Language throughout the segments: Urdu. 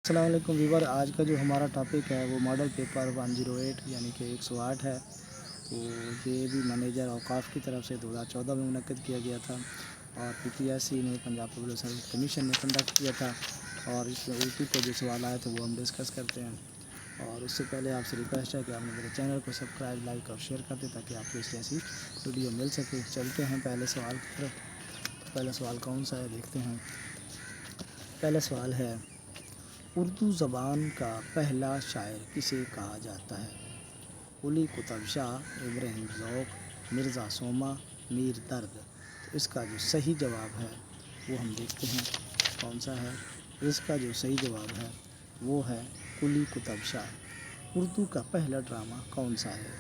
السلام علیکم ویور، آج کا جو ہمارا ٹاپک ہے وہ ماڈل پیپر 108 یعنی کہ 108 ہے۔ تو یہ بھی مینیجر اوقاف کی طرف سے 2014 میں منعقد کیا گیا تھا اور PPSC نے پنجاب پبلک سروس کمیشن نے کنڈکٹ کیا تھا، اور اس میں اردو کے جو سوال آئے تھے وہ ہم ڈسکس کرتے ہیں۔ اور اس سے پہلے آپ سے ریکویسٹ ہے کہ آپ میرے چینل کو سبسکرائب، لائک اور شیئر کر دیں تاکہ آپ کو اس جیسی ویڈیو مل سکے۔ چلتے ہیں پہلے سوال کی طرف۔ پہلا سوال کون سا ہے دیکھتے ہیں۔ پہلا سوال ہے، اردو زبان کا پہلا شاعر کسے کہا جاتا ہے؟ قلی قطب شاہ، ابراہیم ذوق، مرزا سوما، میر درد۔ تو اس کا جو صحیح جواب ہے وہ ہم دیکھتے ہیں کون سا ہے۔ اس کا جو صحیح جواب ہے وہ ہے قلی قطب شاہ۔ اردو کا پہلا ڈرامہ کون سا ہے؟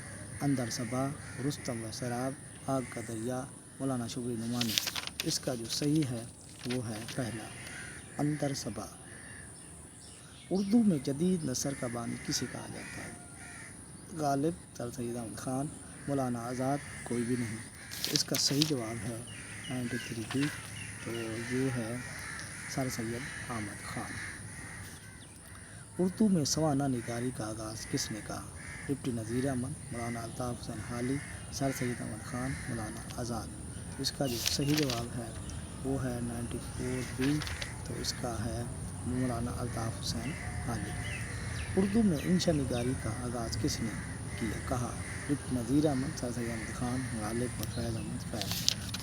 اندر صبا، رستم و سراب، آگ کا دریا، مولانا شبلی نعمانی۔ اس کا جو صحیح ہے وہ ہے پہلا، اندر صبا۔ اردو میں جدید نثر کا بانی کسے کہا جاتا ہے؟ غالب، سر سید احمد خان، مولانا آزاد، کوئی بھی نہیں۔ اس کا صحیح جواب ہے 93B، تو یہ ہے سر سید احمد خان۔ اردو میں سوانح نگاری کا آغاز کس نے کہا؟ ڈپٹی نذیر احمد، مولانا الطاف حسین حالی، سر سید احمد خان، مولانا آزاد۔ اس کا جو صحیح جواب ہے وہ ہے 94B، تو اس کا ہے مولانا الطاف حسین حالی۔ اردو میں انشا نگاری کا آغاز کس نے کہا؟ ڈپٹی نذیر احمد، سر سید احمد خان، غالب اور فیض احمد فیض۔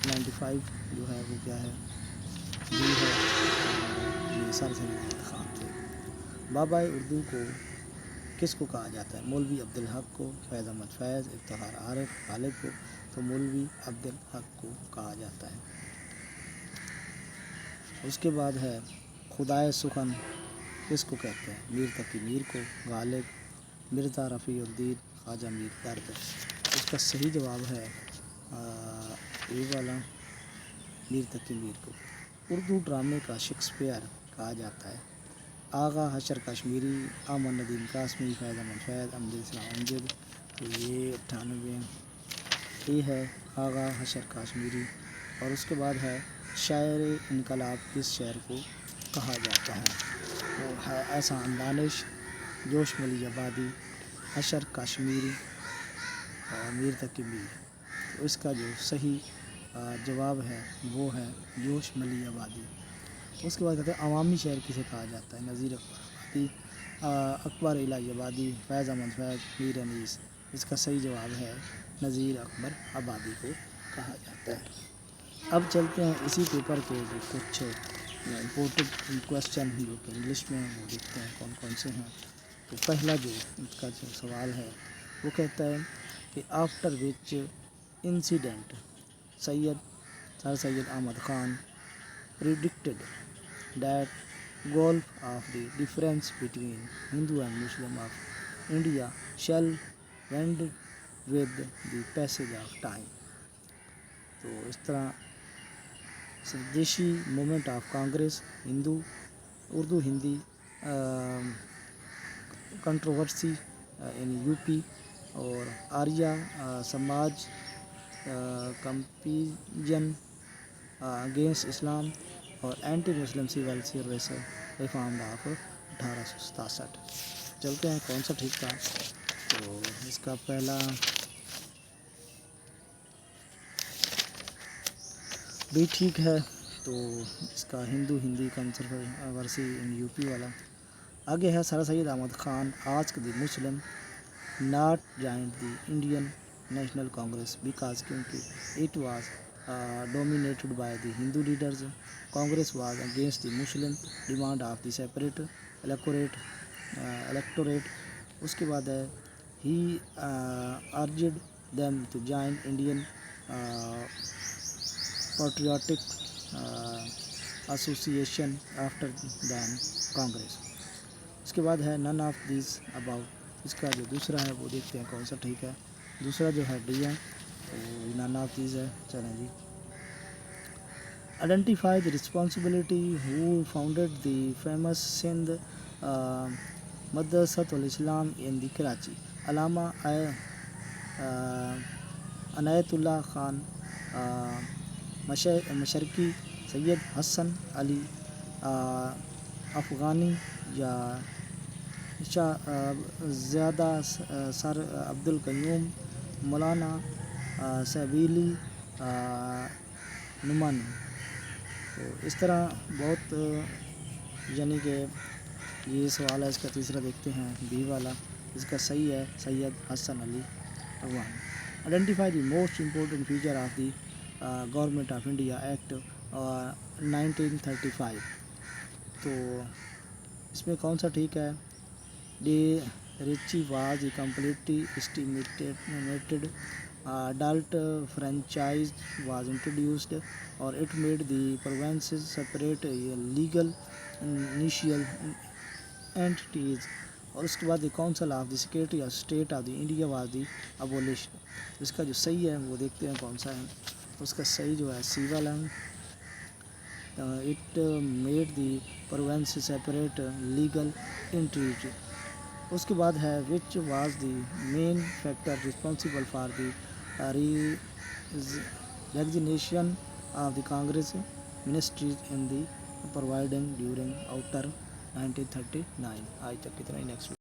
95 جو ہے وہ کیا ہے؟ یہ ہے یہ سر سید احمد خان تھے۔ بابائے اردو کو کس کو کہا جاتا ہے؟ مولوی عبدالحق کو، فیض احمد فیض، افتخار عارف، غالب کو۔ تو مولوی عبدالحق کو کہا جاتا ہے۔ اس کے بعد ہے، خدائے سخن کس کو کہتے ہیں؟ میر تقی میر کو، غالب، مرزا رفیع الدین، خواجہ میر درد۔ اس کا صحیح جواب ہے یہ والا، میر تقی میر کو۔ اردو ڈرامے کا شیکسپیئر کہا جاتا ہے؟ آغا حشر کشمیری، امن ندیم قاسمی، فیض احمد فیض، امجد اسلام امجد۔ تو یہ 98 یہ ہے آغا حشر کشمیری۔ اور اس کے بعد ہے، شاعر انقلاب کس شاعر کو کہا جاتا ہے؟ وہ ہے احسان دانش، جوش ملی آبادی، حشر کشمیری اور میر تقی میر۔ تو اس کا جو صحیح جواب ہے وہ ہے جوش ملی آبادی۔ اس کے بعد کہتے ہیں، عوامی شاعر کسے کہا جاتا ہے؟ نذیر اکبر آبادی، اکبر الہی آبادی، فیض احمد فیض، میر انیس۔ اس کا صحیح جواب ہے نذیر اکبر آبادی کو کہا جاتا ہے۔ اب چلتے ہیں اسی پیپر کے جو کچھ امپورٹنٹ کویسچن جو کہ انگلش میں ہیں وہ دیکھتے ہیں کون کون سے ہیں۔ تو پہلا جو اس کا جو سوال ہے وہ کہتا ہے کہ after which incident sir Syed Ahmad Khan predicted that gulf of the difference between Hindu and Muslim of India shall end with the passage of time۔ تو اس طرح Swadeshi movement of Congress, Urdu Hindi controversy یعنی UP، اور Arya Samaj campaign against Islam, اور anti Muslim civil service reform of 1867۔ چلتے ہیں کون سا ٹھیک تھا۔ تو اس کا پہلا بھی ٹھیک ہے، تو اس کا ہندی کنٹروورسی ان UP والا۔ آگے ہے، sir Syed Ahmad Khan asked the Muslim not join the Indian National Congress because کیونکہ it was dominated by the Hindu leaders. Congress was against the Muslim demand of the separate electorate. اس کے بعد ہے، he urged them to join Indian patriotic association after than Congress۔ اس کے بعد ہے none of these above۔ اس کا جو دوسرا ہے وہ دیکھتے ہیں کون سا ٹھیک ہے۔ دوسرا جو ہے D ہے، تو none of these ہے۔ چلیں جی، identify the responsibility who founded the famous Sindh Madrasat al-Islam in the Karachi۔ علامہ عنایت اللہ خان مشرقی، سید حسن علی افغانی، یا زیادہ سر عبد القیوم، مولانا سبیلی نعمانی. تو اس طرح بہت یعنی کہ یہ سوال ہے. اس کا تیسرا دیکھتے ہیں بی والا. اس کا صحیح ہے Syed Hasan Ali Afghani. Identify the most important feature of the government of India act 1935. تو اس میں کون سا ٹھیک ہے؟ Dyarchy was completely estimated. Adult franchise was introduced, or it made the provinces separate legal initial entities. اور اس کے بعد the council of the secretary of state of the India was the abolition. اس کا جو صحیح ہے وہ دیکھتے ہیں کون سا ہے. اس کا صحیح جو ہے سی والا ہے. It made the province separate legal entity. اس کے بعد ہے which was the main factor responsible for the resignation of the Congress ministries in the providing during outer 1939. آج تک کتنا ہی. نیکسٹ